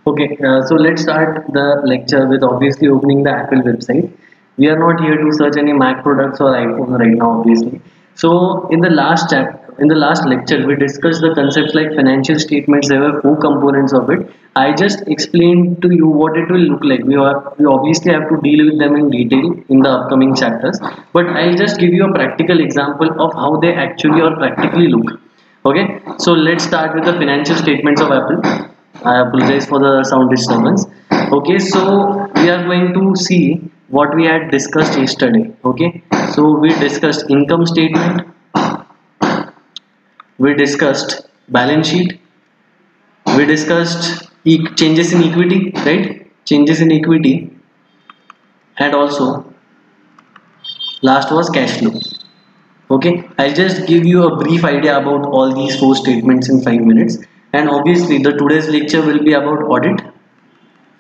Okay, so let's start the lecture with obviously opening the Apple website. We are not here to search any Mac products or iPhone right now, obviously. So in the last lecture, we discussed the concepts like financial statements. There were four components of it. I just explained to you what it will look like. We obviously have to deal with them in detail in the upcoming chapters. But I'll just give you a practical example of how they actually or practically look. Okay, so let's start with the financial statements of Apple. I apologize for the sound disturbance. Okay, so we are going to see what we had discussed yesterday. Okay, so we discussed income statement, we discussed balance sheet, we discussed changes in equity, right? Changes in equity, and also last was cash flow. Okay, I'll just give you a brief idea about all these four statements in 5 minutes. And obviously, the today's lecture will be about audit,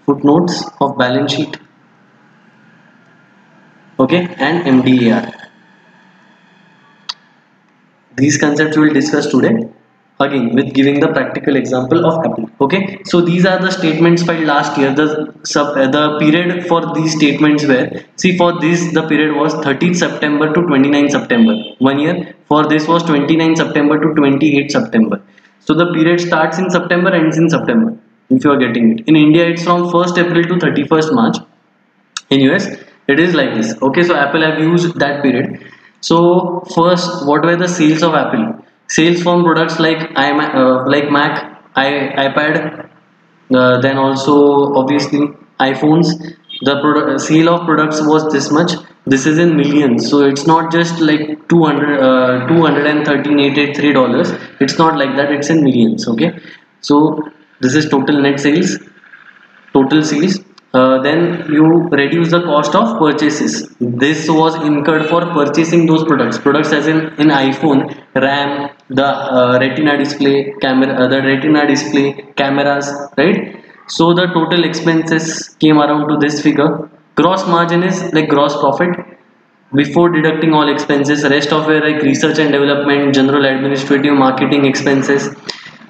footnotes of balance sheet, okay, and MDAR. These concepts we will discuss today, again with giving the practical example of Apple. Okay, so these are the statements filed last year. The period for these statements were, see, for this the period was 13th September to 29th September, 1 year. For this was 29th September to 28th September. So the period starts in September, ends in September, if you are getting it. In India it's from 1st April to 31st March. In US it is like this. Okay, so Apple have used that period. So first, what were the sales of Apple? Sales from products like like Mac, iPad, then also obviously iPhones. The sale of products was this much. This is in millions, so it's not just like 213.83 dollars. It's not like that, it's in millions. Okay, so this is total net sales, total sales. Then you reduce the cost of purchases. This was incurred for purchasing those products as in iPhone, RAM, the retina display camera, the retina display cameras, right? So the total expenses came around to this figure. Gross margin is like gross profit before deducting all expenses. Rest of it like research and development, general administrative, marketing expenses,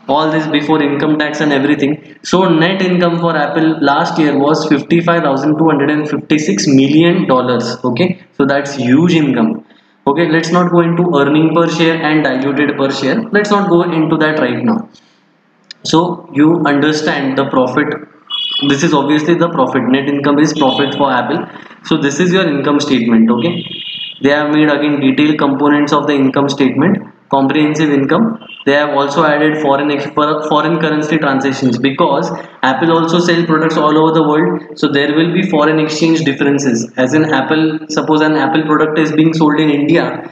all this before income tax and everything. So net income for Apple last year was $55,256 million. Okay, so that's huge income. Okay, let's not go into earning per share and diluted per share. Let's not go into that right now. So you understand the profit. This is obviously the profit. Net income is profit for Apple. So this is your income statement. Okay, they have made again detailed components of the income statement. Comprehensive income, they have also added foreign currency transactions, because Apple also sell products all over the world. So there will be foreign exchange differences. As in Apple, suppose an Apple product is being sold in India,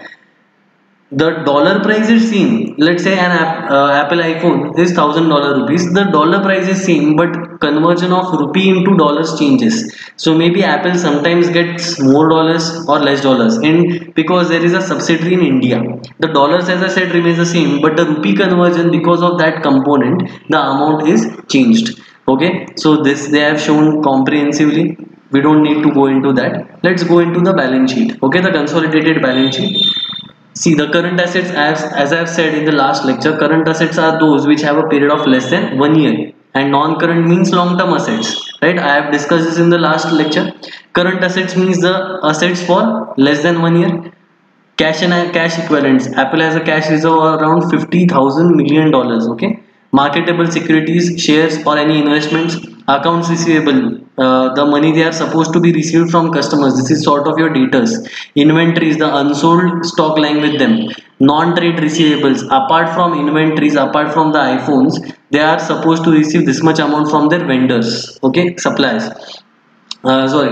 the dollar price is same. Let's say an Apple iPhone is $1,000 rupees. The dollar price is same, but conversion of rupee into dollars changes. So maybe Apple sometimes gets more dollars or less dollars, and because there is a subsidiary in India, the dollars, as I said, remains the same, but the rupee conversion, because of that component, the amount is changed. Okay, so this they have shown comprehensively. We don't need to go into that. Let's go into the balance sheet. Okay, the consolidated balance sheet. See, the current assets, as I have said in the last lecture, current assets are those which have a period of less than 1 year, and non-current means long-term assets, right? I have discussed this in the last lecture. Current assets means the assets for less than 1 year. Cash and cash equivalents. Apple has a cash reserve around $50,000 million. Okay. Marketable securities, shares, or any investments. Accounts receivable. The money they are supposed to be received from customers. This is sort of your debtors. Inventories, the unsold stock lying with them. Non-trade receivables. Apart from inventories, apart from the iPhones, they are supposed to receive this much amount from their vendors. Okay, suppliers. Sorry,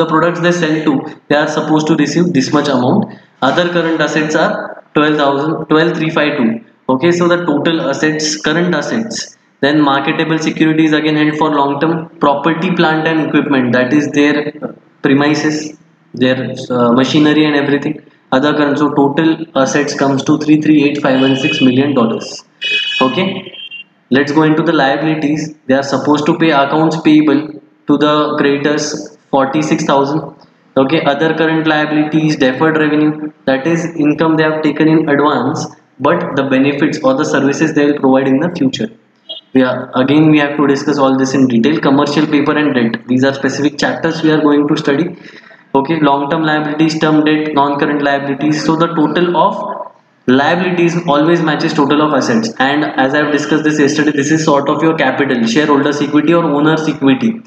the products they sell to, they are supposed to receive this much amount. Other current assets are 12,352. Okay, so the total assets, current assets. Then marketable securities again held for long term. Property, plant and equipment, that is their premises, their machinery and everything. Other current, so total assets comes to $338,516 million. Okay, let's go into the liabilities. They are supposed to pay accounts payable to the creditors 46,000. Okay, other current liabilities, deferred revenue, that is income they have taken in advance, but the benefits or the services they will provide in the future. We have to discuss all this in detail. Commercial paper and debt, these are specific chapters we are going to study. Okay, long term liabilities, term debt, non current liabilities. So the total of liabilities always matches total of assets, and as I have discussed this yesterday, this is sort of your capital, shareholders equity or owners equity.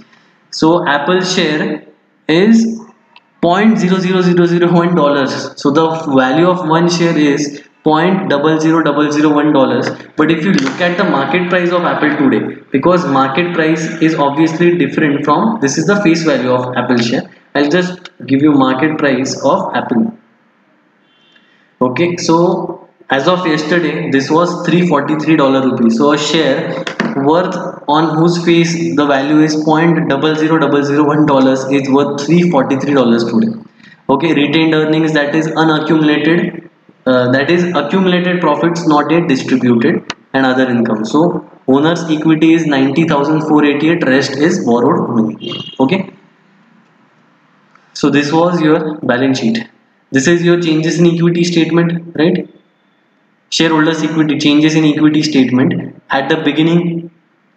So Apple share is $0.00001. So the value of one share is $0.00001. But if you look at the market price of Apple today, because market price is obviously different from, this is the face value of Apple share. I'll just give you market price of Apple. Okay, so as of yesterday, this was $343 rupees. So a share worth on whose face the value is $0.00001 is worth $343 today. Okay, retained earnings, that is unaccumulated, that is accumulated profits not yet distributed, and other income. So owner's equity is 90,488, rest is borrowed money. Okay. So this was your balance sheet. This is your changes in equity statement, right? Shareholders equity, changes in equity statement. At the beginning,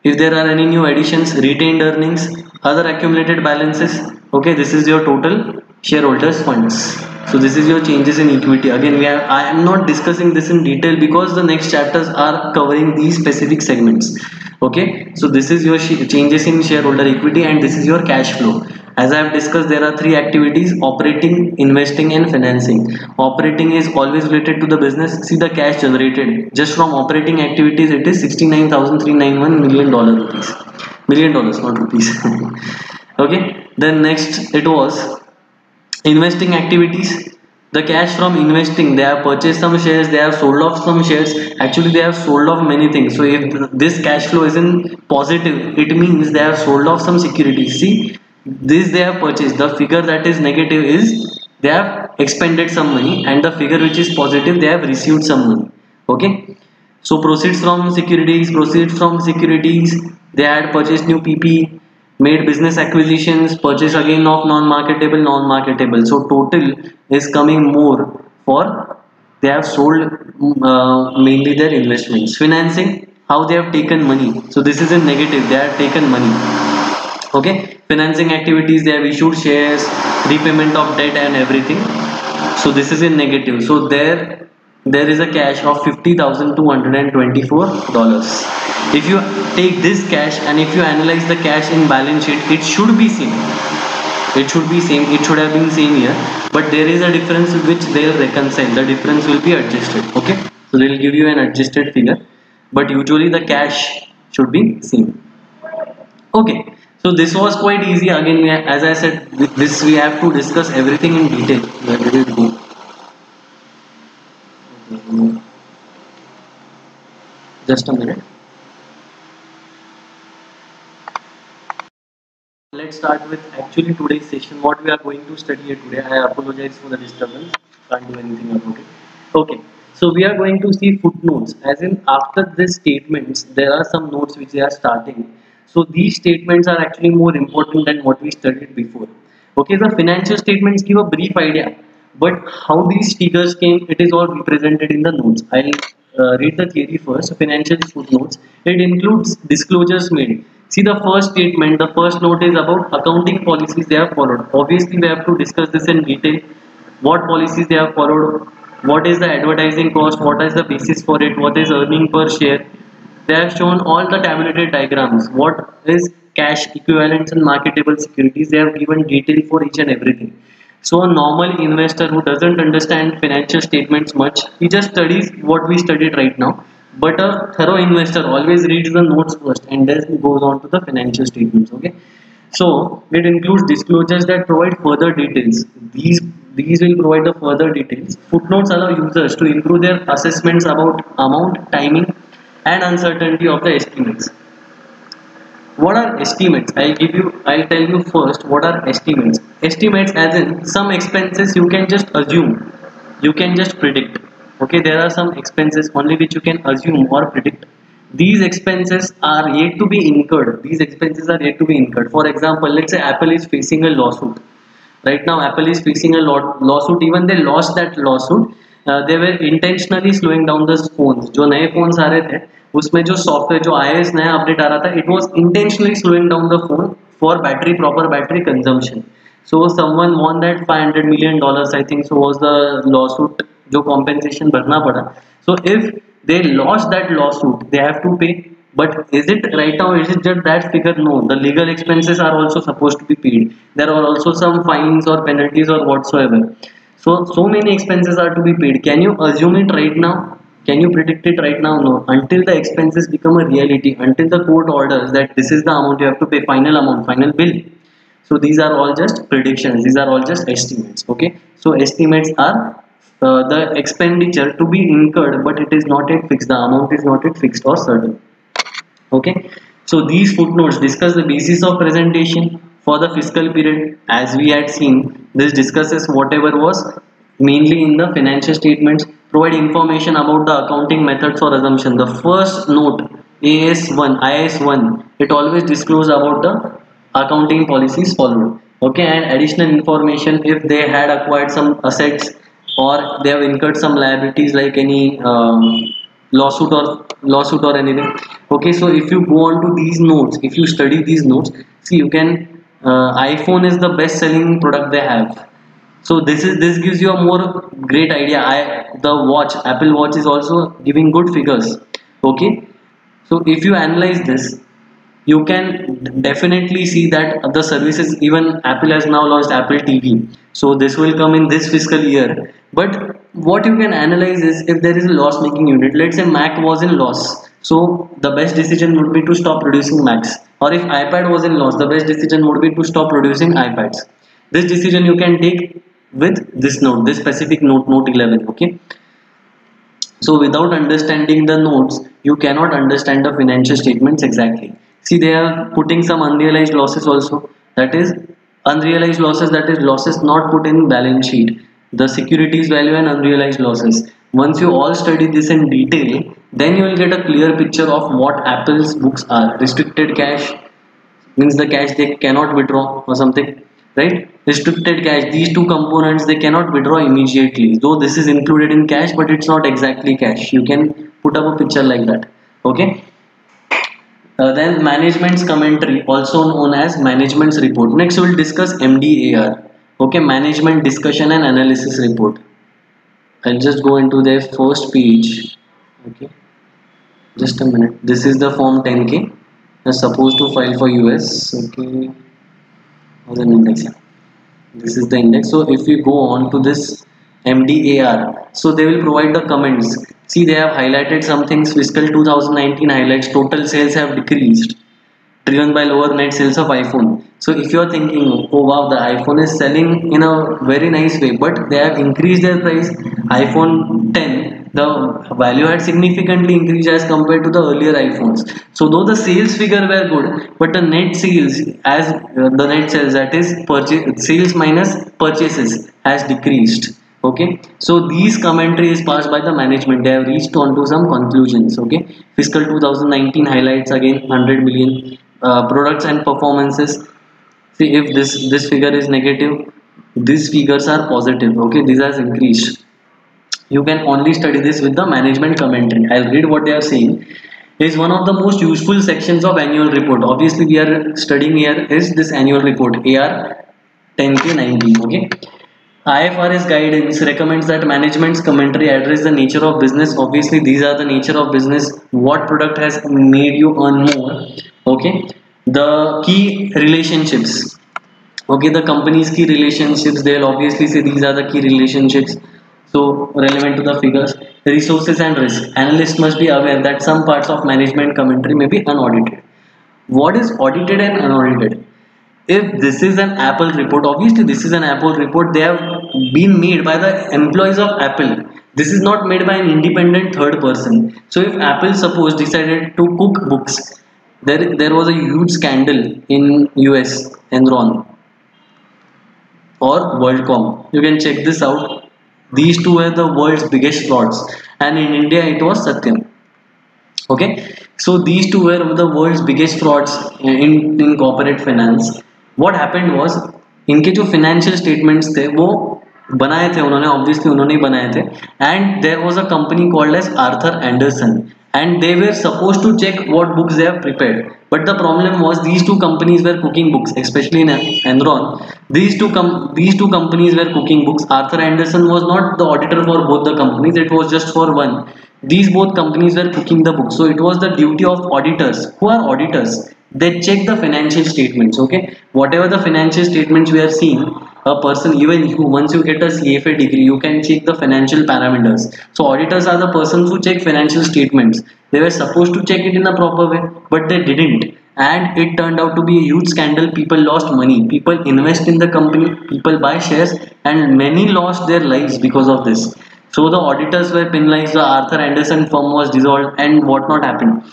if there are any new additions, retained earnings, other accumulated balances. Okay, this is your total shareholders funds. So this is your changes in equity. Again, I am not discussing this in detail because the next chapters are covering these specific segments. Okay, so this is your changes in shareholder equity, and this is your cash flow. As I have discussed, there are three activities: operating, investing, and financing. Operating is always related to the business. See the cash generated just from operating activities, it is $69,391 million rupees. $1,000,000, not rupees. Okay, then next it was investing activities. The cash from investing, they have purchased some shares, they have sold off some shares. Actually, they have sold off many things. So if this cash flow is in positive, it means they have sold off some securities. See, this they have purchased. The figure that is negative is they have expended some money, and the figure which is positive, they have received some money. Okay, so proceeds from securities, they had purchased new PP, made business acquisitions, purchase again of non-marketable. So total is coming more for, they have sold mainly their investments. Financing, how they have taken money. So this is in negative, they have taken money. Okay, financing activities, they have issued shares, repayment of debt and everything. So this is in negative. So there is a cash of $50,224. If you take this cash and if you analyze the cash in balance sheet, it should be same. It should be same. It should have been same here, but there is a difference which they'll reconcile. The difference will be adjusted. Okay, so they'll give you an adjusted figure, but usually the cash should be same. Okay, so this was quite easy. Again, as I said, with this we have to discuss everything in detail. Where did it go? Just a minute. Let's start with actually today's session. What we are going to study here today. I apologize for the disturbance. Can't do anything about it. Okay, so we are going to see footnotes. As in, after these statements, there are some notes which they are starting. So these statements are actually more important than what we studied before. Okay, the financial statements give a brief idea, but how these figures came, it is all represented in the notes. I'll read the theory first. Financial footnotes. It includes disclosures made. See the first statement, the first note is about accounting policies they have followed. Obviously, we have to discuss this in detail. What policies they have followed, what is the advertising cost, what is the basis for it, what is earning per share. They have shown all the tabulated diagrams, what is cash equivalents and marketable securities. They have given detail for each and everything. So a normal investor who doesn't understand financial statements much, he just studies what we studied right now. But a thorough investor always reads the notes first and then goes on to the financial statements. Okay, so it includes disclosures that provide further details. These will provide the further details. Footnotes allow users to improve their assessments about amount, timing, and uncertainty of the estimates. What are estimates? I'll tell you first what are estimates. Estimates, as in some expenses you can just assume, you can just predict. Okay, there are some expenses only which you can assume or predict. These expenses are yet to be incurred. For example, let's say Apple is facing a lawsuit. Right now Apple is facing a lawsuit. Even they lost that lawsuit, they were intentionally slowing down the phones. जो नए phones आ रहे थे, उसमें जो software जो iOS नया update आ रहा था, it was intentionally slowing down the phone for proper battery consumption. So someone won that $500 million, I think so was the lawsuit जो compensation भरना पड़ा. So if they lost that lawsuit, they have to pay. But is it right now? Is it just that figure? No, the legal expenses are also supposed to be paid. There are also some fines or penalties or whatsoever. So many expenses are to be paid. Can you assume it right now? Can you predict it right now? No. Until the expenses become a reality, until the court orders that this is the amount you have to pay, final amount, final bill. So these are all just predictions. These are all just estimates. Okay. So estimates are the expenditure to be incurred, but it is not yet fixed. The amount is not yet fixed or certain. Okay, so these footnotes discuss the basis of presentation for the fiscal period. As we had seen, this discusses whatever was mainly in the financial statements, provide information about the accounting methods for assumption. The first note, IAS1, it always disclose about the accounting policies followed. Okay, and additional information if they had acquired some assets or they have incurred some liabilities like any lawsuit or anything. Okay, so if you go on to these notes, if you study these notes, see you can iPhone is the best selling product they have. So this gives you a more great idea. The watch, Apple Watch is also giving good figures. Okay, so if you analyze this, you can definitely see that the services, even Apple has now launched Apple TV, so this will come in this fiscal year. But what you can analyze is if there is a loss making unit, let's say Mac was in loss, so the best decision would be to stop producing Macs, or if iPad was in loss, the best decision would be to stop producing iPads. This decision you can take with this note, this specific note 11. Okay, so without understanding the notes, you cannot understand the financial statements exactly. See, they are putting some unrealized losses also. That is unrealized losses, that is losses not put in balance sheet. The securities value and unrealized losses. Once you all study this in detail, then you will get a clear picture of what Apple's books are. Restricted cash means the cash they cannot withdraw or something, right? Restricted cash, these two components they cannot withdraw immediately, though this is included in cash, but it's not exactly cash. You can put up a picture like that. Okay, then management's commentary, also known as management's report. Next we will discuss MDAR. Okay, management discussion and analysis report. I'll just go into their first page. Okay, just a minute. This is the form 10K. You're supposed to file for US. Okay, as an index. Yeah. This is the index. So if we go on to this MDAR, so they will provide the comments. See, they have highlighted some things. Fiscal 2019 highlights total sales have decreased, driven by lower net sales of iPhone. So if you are thinking, oh wow, the iPhone is selling in a very nice way, but they have increased their price. iPhone 10, the value had significantly increased as compared to the earlier iPhones. So though the sales figure were good, but the net sales, as the net sales, that is purchase sales minus purchases, has decreased. Okay, so these commentary is passed by the management. They have reached on to some conclusions. Okay, fiscal 2019 highlights again 100 million products and performances. See, if this figure is negative, these figures are positive. Okay, these has increased. You can only study this with the management commentary. I'll read what they are saying. Is one of the most useful sections of annual report. Obviously, we are studying here is this annual report AR 10K 19. Okay. IFRS guidance recommends that management's commentary address the nature of business. Obviously, these are the nature of business. What product has made you earn more? Okay. The key relationships. Okay, the company's key relationships. They'll obviously say these are the key relationships. So relevant to the figures. Resources and risk. Analysts must be aware that some parts of management commentary may be unaudited. What is audited and unaudited? If this is an Apple report, obviously this is an Apple report, they have been made by the employees of Apple. This is not made by an independent third person. So if Apple suppose decided to cook books, there was a huge scandal in US, Enron or WorldCom. You can check this out. These two were the world's biggest frauds, and in India it was Satyam. Okay, so these two were the world's biggest frauds in corporate finance. What happened was इनके जो financial statements थे वो बनाए थे उन्होंने, obviously उन्होंने ही बनाए थे, and there was a company called as Arthur Anderson, and they were supposed to check what books they have prepared. But the problem was these two companies were cooking books, especially in Enron. These two companies were cooking books. Arthur Andersen was not the auditor for both the companies; it was just for one. These both companies were cooking the books, so it was the duty of auditors. Who are auditors? They check the financial statements. Okay, whatever the financial statements we are seeing, a person, even you, once you get a CFA degree, you can check the financial parameters. So auditors are the persons who check financial statements. They were supposed to check it in a proper way, but they didn't, and it turned out to be a huge scandal. People lost money, people invest in the company, people buy shares, and many lost their lives because of this. So the auditors were penalized, the Arthur Andersen firm was dissolved, and what not happened.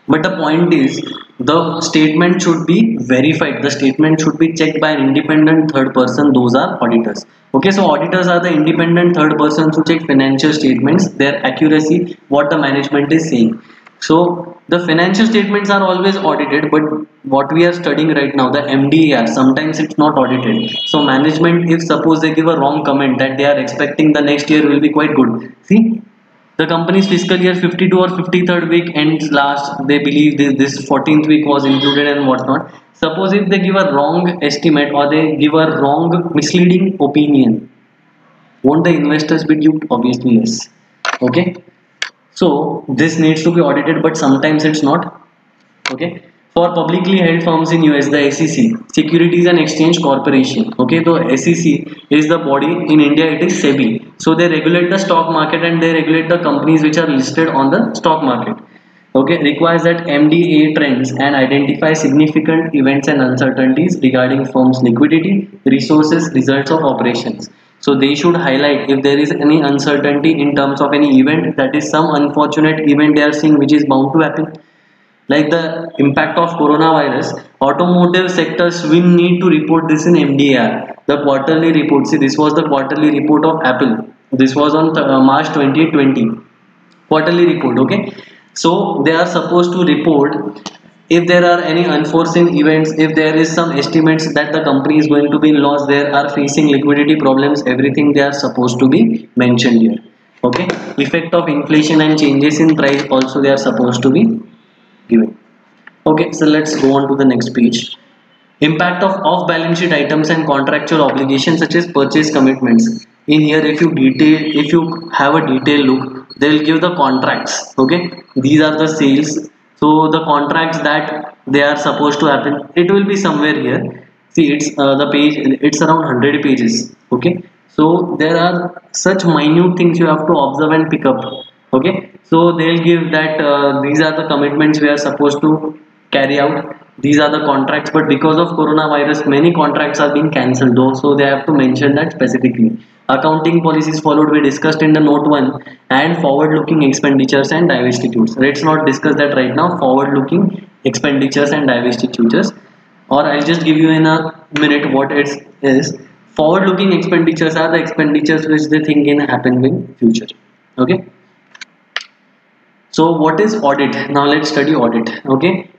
But the point is, the statement should be verified. The statement should be checked by an independent third person. Those are auditors. Okay, so auditors are the independent third persons who check financial statements, their accuracy, what the management is saying. So the financial statements are always audited, but what we are studying right now, the MDAR, sometimes it's not audited. So management, if suppose they give a wrong comment that they are expecting the next year will be quite good. See, the company's fiscal year 52 or 53rd week ends last. They believe this 14th week was included and whatnot. Suppose if they give a wrong estimate or they give a wrong misleading opinion, won't the investors be duped? Obviously, yes. Okay. So this needs to be audited, but sometimes it's not. Okay, for publicly held firms in US, the SEC, Securities and Exchange Corporation. Okay, so SEC is the body. In India it is SEBI. So they regulate the stock market and they regulate the companies which are listed on the stock market. Okay, requires that MDA trends and identify significant events and uncertainties regarding firms' liquidity, resources, results of operations. So they should highlight if there is any uncertainty in terms of any event, that is some unfortunate event they are seeing which is bound to happen, like the impact of coronavirus. Automotive sectors will need to report this in MDR, the quarterly report. See, this was the quarterly report of Apple. This was on March 2020, quarterly report. Okay, so they are supposed to report if there are any unforeseen events, if there is some estimates that the company is going to be in loss, there are facing liquidity problems, everything they are supposed to be mentioned here. Okay, effect of inflation and changes in price also they are supposed to be given. Okay, so let's go on to the next page. Impact of off-balance sheet items and contractual obligations such as purchase commitments. In here, if you have a detailed look, they will give the contracts. Okay, these are the sales. So the contracts that they are supposed to happen, it will be somewhere here. See, it's the page. It's around 100 pages. Okay, so there are such minute things you have to observe and pick up. Okay, so they'll give that these are the commitments we are supposed to carry out, these are the contracts, but because of coronavirus many contracts are being cancelled though, so they have to mention that specifically. Accounting policies followed we discussed in the note 1, and forward looking expenditures and divestitures. Let's not discuss that right now, forward looking expenditures and divestitures, or I'll just give you in a minute what it is. Forward looking expenditures are the expenditures which they think can happen in future. Okay, so what is audit? Now let's study audit. Okay,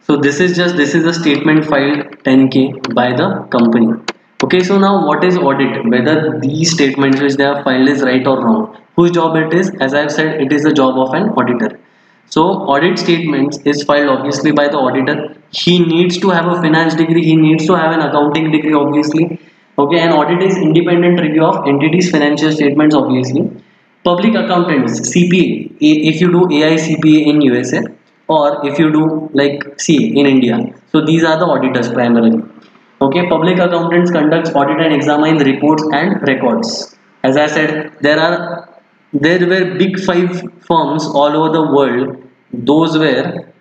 so this is a statement filed 10K by the company. Okay, so now what is audit? Whether these statements which they have filed is right or wrong. Whose job it is? As I have said, it is the job of an auditor. So audit statements is filed obviously by the auditor. He needs to have a finance degree. He needs to have an accounting degree obviously. Okay, and audit is independent review of entities' financial statements obviously. Public accountants, CPA, if you do AICPA in USA, or if you do like CA in India. So these are the auditors primarily. Okay, public accountants conducts audit and examine the reports and records. As I said, there were big five firms all over the world. Those were,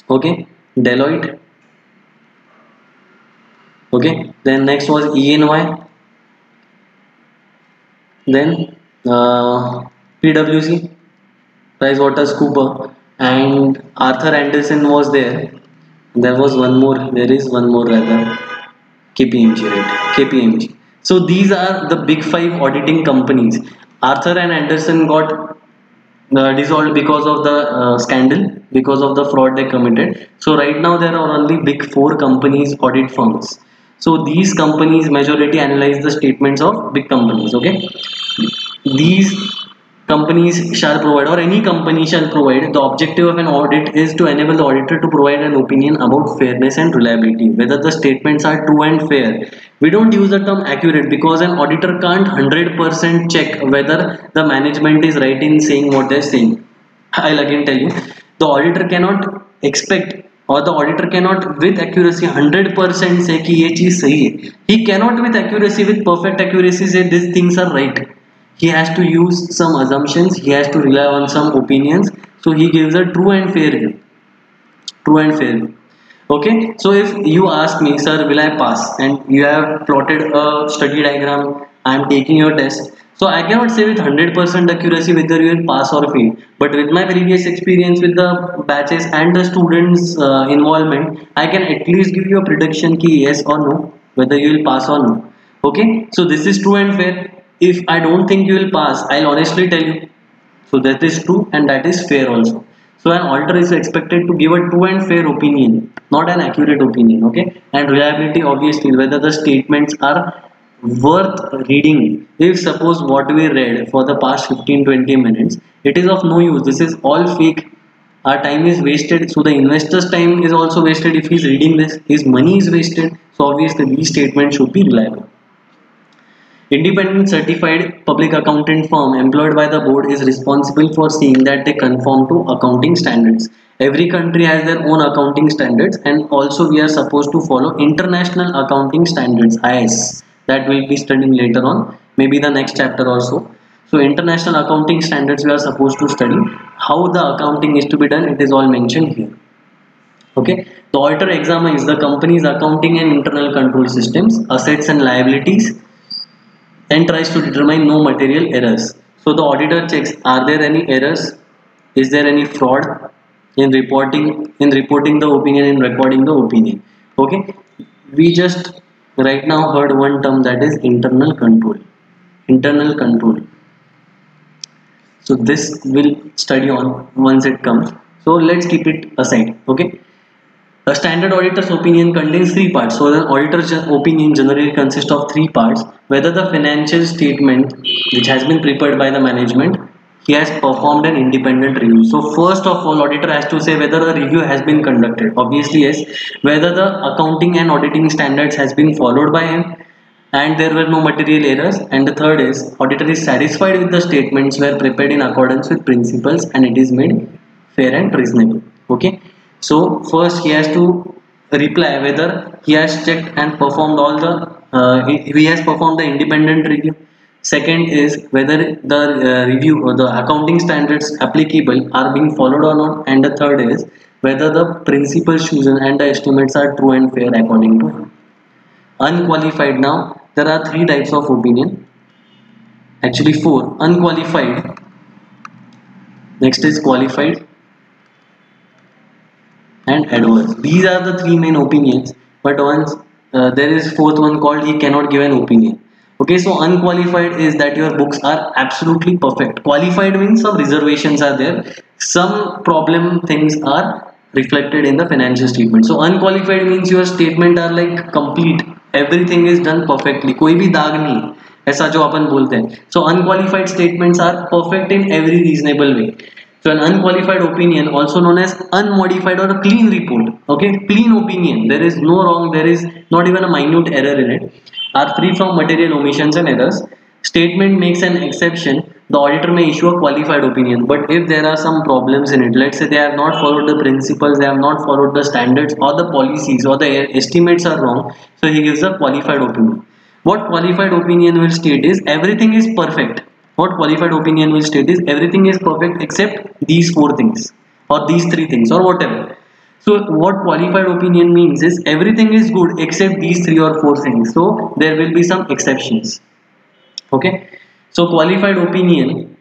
okay, Deloitte. Okay, then next was EY, then PwC, PricewaterhouseCoopers, and Arthur Andersen was there. There was one more. There is one more rather. KPMG, right? KPMG. So these are the big five auditing companies. Arthur and Andersen got dissolved because of the scandal, because of the fraud they committed. So right now there are only big four companies, audit firms. So these companies majority analyze the statements of big companies. Okay, these companies shall provide, or any company shall provide, the objective of an audit is to enable the auditor to provide an opinion about fairness and reliability, whether the statements are true and fair. We don't use the term accurate because an auditor can't 100% check whether the management is right in saying what they're saying. I'll again tell you, the auditor cannot expect, or the auditor cannot with accuracy 100% say कि ये चीज सही है. He cannot with accuracy, with perfect accuracy, say these things are right. He has to use some assumptions, he has to rely on some opinions, so he gives a true and fair view. True and fair view. Okay, so if you ask me, sir, will I pass, and you have plotted a study diagram, I am taking your test, so I cannot say with 100% accuracy whether you will pass or fail, but with my previous experience with the batches and the students involvement, I can at least give you a prediction ki yes or no, whether you will pass or no. Okay, so this is true and fair. If I don't think you will pass, I'll honestly tell you, so that is true and that is fair also. So an auditor is expected to give a true and fair opinion, not an accurate opinion. Okay, and reliability, obviously, whether the statements are worth reading. If suppose what we read for the past 15-20 minutes, it is of no use, this is all fake, our time is wasted, so the investor's time is also wasted. If he is reading this, his money is wasted. So obviously these statements should be reliable. Independent certified public accountant firm employed by the board is responsible for seeing that they conform to accounting standards. Every country has their own accounting standards, and also we are supposed to follow international accounting standards, IS, that we'll be studying later on, maybe the next chapter also. So international accounting standards we are supposed to study. How the accounting is to be done, it is all mentioned here. Okay, the auditor examines the company's accounting and internal control systems, assets and liabilities, and tries to determine no material errors. So the auditor checks, are there any errors, is there any fraud in reporting the opinion, in recording the opinion. Okay, we just right now heard one term, that is internal control. Internal control, so this will study on once it comes, so let's keep it aside. Okay, a standard auditor's opinion contains three parts. So the auditor's opinion generally consists of three parts: whether the financial statement which has been prepared by the management, he has performed an independent review. So first of all, auditor has to say whether a review has been conducted. Obviously yes. Whether the accounting and auditing standards has been followed by him and there were no material errors. And the third is, auditor is satisfied with the statements were prepared in accordance with principles and it is made fair and reasonable. Okay, so first he has to reply whether he has checked and performed all the he has performed the independent review. Second is whether the review or the accounting standards applicable are being followed or not, and the third is whether the principles chosen and the estimates are true and fair according to him. Unqualified, now there are three types of opinion, actually four: unqualified, next is qualified, and adverse. These are the three main opinions, but once there is fourth one called he cannot give an opinion. Okay, so unqualified is that your books are absolutely perfect. Qualified means some reservations are there, some problem things are reflected in the financial statement. So unqualified means your statement are like complete, everything is done perfectly, कोई भी दाग नहीं ऐसा जो अपन बोलते हैं. So unqualified statements are perfect in every reasonable way. So an unqualified opinion, also known as unmodified or a clean report, okay, clean opinion, there is no wrong, there is not even a minute error in it, are free from material omissions and errors. Statement makes an exception. The auditor may issue a qualified opinion, but if there are some problems in it, let's say they have not followed the principles, they have not followed the standards or the policies, or the estimates are wrong, so he gives a qualified opinion. What qualified opinion will state is everything is perfect. What qualified opinion will state is everything is perfect except these four things or these three things or whatever. So what qualified opinion means is everything is good except these three or four things. So there will be some exceptions. Okay. So qualified opinion,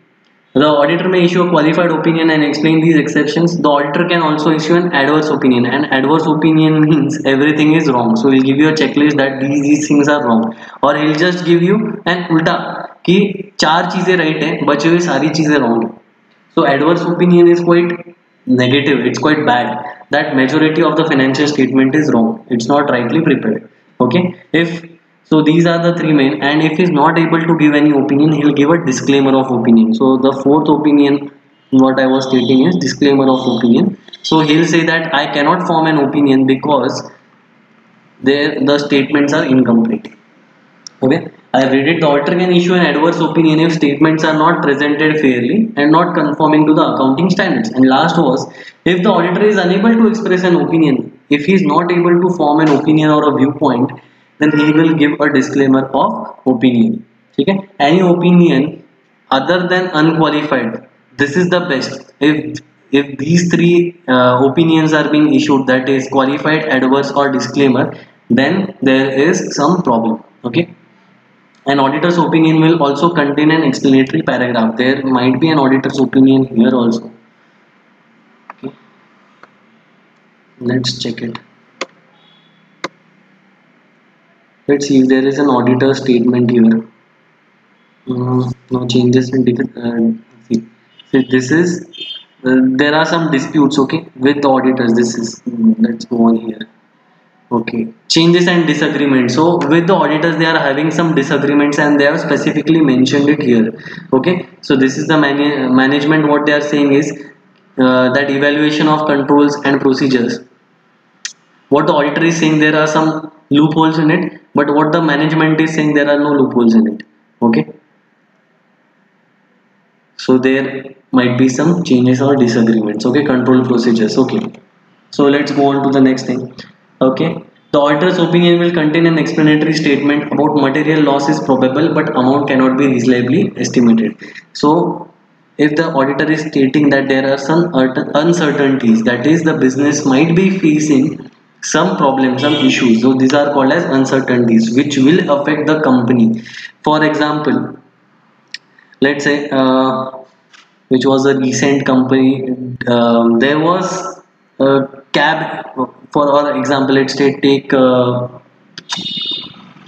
the auditor may issue a qualified opinion and explain these exceptions. The auditor can also issue an adverse opinion, and adverse opinion means everything is wrong. So he'll give you a checklist that these things are wrong, or he'll just give you an ulta कि चार चीजें right है, बचे हुए सारी चीजें wrong है. So adverse opinion is quite negative, it's quite bad, that majority of the financial statement is wrong, it's not rightly prepared. Okay, if So these are the three main, and if he's not able to give any opinion, he'll give a disclaimer of opinion. So the fourth opinion, what I was stating is disclaimer of opinion. So he'll say that I cannot form an opinion because the statements are incomplete. Okay, I have read it. The auditor can issue an adverse opinion if statements are not presented fairly and not conforming to the accounting standards. And last was, if the auditor is unable to express an opinion, if he is not able to form an opinion or a viewpoint, then he will give a disclaimer of opinion. Okay, any opinion other than unqualified, this is the best. If these three opinions are being issued, that is qualified, adverse, or disclaimer, then there is some problem. Okay. An auditor's opinion will also contain an explanatory paragraph. There might be an auditor's opinion here also. Okay. Let's check it. Let's see if there is an auditor statement here. No changes in see, this is there are some disputes, okay, with the auditors. This is let's go on here. Okay, changes and disagreements. So with the auditors, they are having some disagreements, and they have specifically mentioned it here. Okay, so this is the management. What they are saying is that evaluation of controls and procedures. What the auditor is saying, there are some loopholes in it, but what the management is saying, there are no loopholes in it. Okay, so there might be some changes or disagreements. Okay, control procedures. Okay, so let's go on to the next thing. Okay, the auditor's opinion will contain an explanatory statement about material loss is probable but amount cannot be reasonably estimated. So if the auditor is stating that there are some uncertainties, that is the business might be facing some problems, some issues, so these are called as uncertainties which will affect the company. For example, let's say which was a recent company, there was a cab, for our example, let's take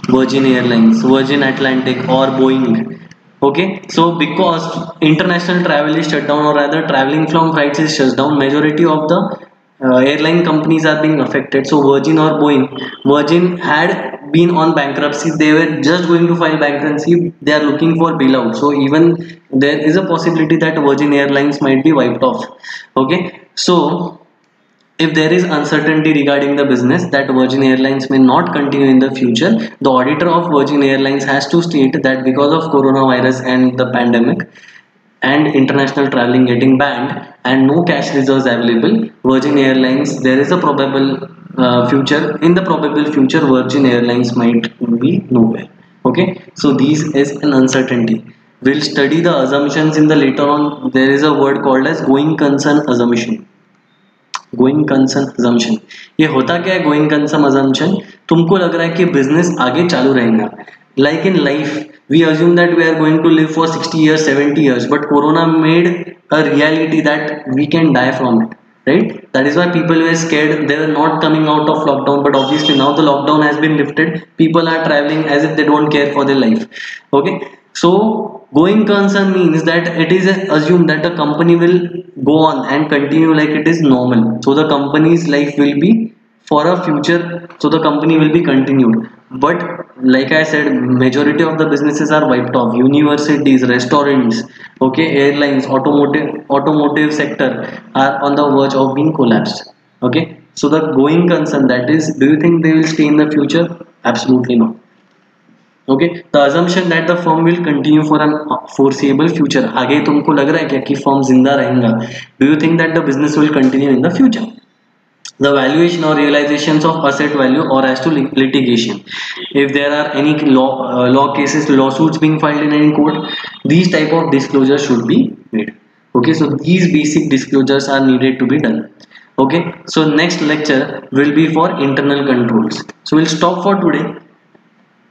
Virgin Airlines, Virgin Atlantic, or Boeing. Okay, so because international travel is shut down, or rather traveling from flights is shut down, majority of the airline companies are being affected. So Virgin or Boeing, Virgin had been on bankruptcy, they were just going to file bankruptcy, they are looking for bailout. So even there is a possibility that Virgin Airlines might be wiped off. Okay, so if there is uncertainty regarding the business that Virgin Airlines may not continue in the future, the auditor of Virgin Airlines has to state that because of coronavirus and the pandemic and international traveling getting banned and no cash reserves available, Virgin Airlines, there is a probable future, in the probable future, Virgin Airlines might be nowhere. Okay, so this is an uncertainty. We'll study the assumptions in the later on. There is a word called as going concern assumption. Going concern assumption, ये होता क्या है? Going concern assumption, तुमको लग रहा है कि business आगे चालू रहेगा, like in life we assume that we are going to live for 60 years, 70 years, but corona made a reality that we can die from it, right? That is why people were scared, they were not coming out of lockdown, but obviously now the lockdown has been lifted, people are traveling as if they don't care for their life. Okay, so going concern means that it is assumed that the company will go on and continue like it is normal, so the company's life will be for a future, so the company will be continued. But like I said, majority of the businesses are wiped off. Universities, restaurants, okay, airlines, automotive sector are on the verge of being collapsed. Okay, so the going concern, that is, do you think they will stay in the future? Absolutely not. Okay, the assumption that the firm will continue for an foreseeable future, आगे तुमको लग रहा है क्या कि firm जिंदा रहेगा? Do you think that the business will continue in the future? The valuation or realizations of asset value or as to litigation, if there are any law cases, lawsuits being filed in any court, these type of disclosures should be made. Okay, so these basic disclosures are needed to be done. Okay, so next lecture will be for internal controls, so we'll stop for today.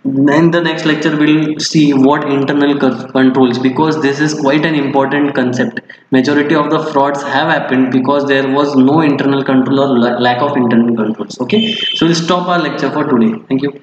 Then the next lecture we'll see what internal controls, because this is quite an important concept. Majority of the frauds have happened because there was no internal control or lack of internal controls. Okay, so we'll stop our lecture for today. Thank you.